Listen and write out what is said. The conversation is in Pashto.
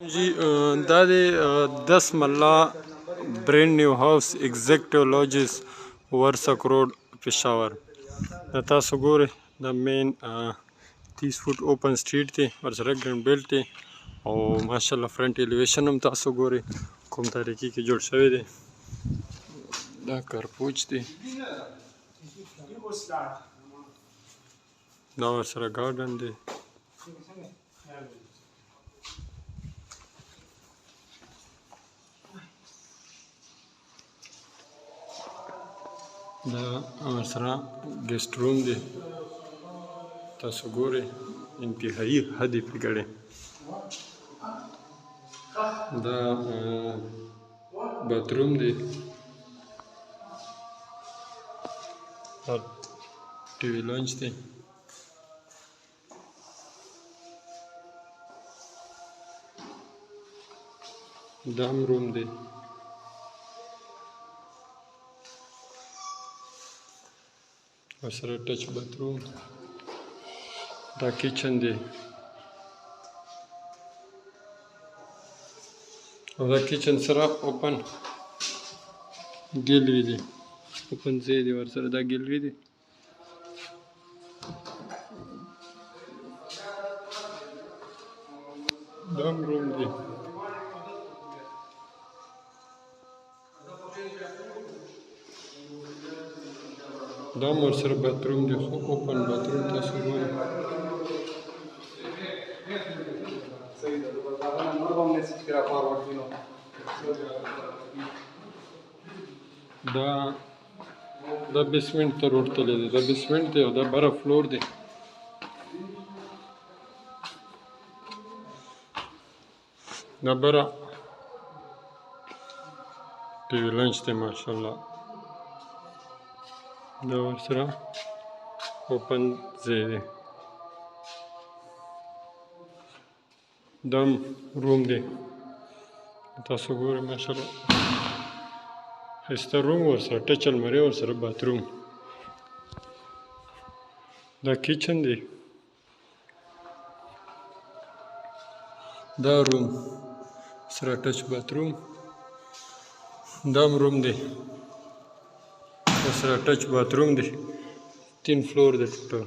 जी دا د 10 ملا برینډ نیو هاوس ایگزیکټیو لوجز ورسک روډ پېښور. دا تاسو ګورئ دا مین 30 فوټ اوپن سټریټ دی، ورسره ګرین بیلټ دی او ماشاءالله فرنٹ ایلیویشن هم تاسو ګورئ کوم طریقې کې جوړ شوی دی. دا کارپوچ دی، دا ورسره ګارډن دی. دا ورسره ګیسټ روم دی، تاسو ګورئ انتهایی حد یې پرې کړی. دا باتروم دی، دا ټي وي لانچ دی. دا هم روم دی. ورسره ټچ باتروم. دا کچن دی او دا کچن سره اوپن ګیلری دی، اوپن ځای دی، ورسره دا ګیلری دی. دا هم روم دی. دا هم ورسره باتروم دی، خو اوپن باتروم تاسو ګورئ. دا بیسمنټ ته روډ تللی دی، دا بیسمنټ دی او دا بره فلور دی. دا بره ټي وي لانچ دی ماشاءالله. دا ورسره اوپن ځای دی. دا هم روم دی، تاسو ګورئ ماشاءالله ښایسته روم، ورسره ټچ المارۍ، ورسره باتروم. دا کچن دی. دا روم سره ټچ باتروم. دا هم روم دی، ورسره ټچ باتروم دی. 3 فلور دی ټوټل.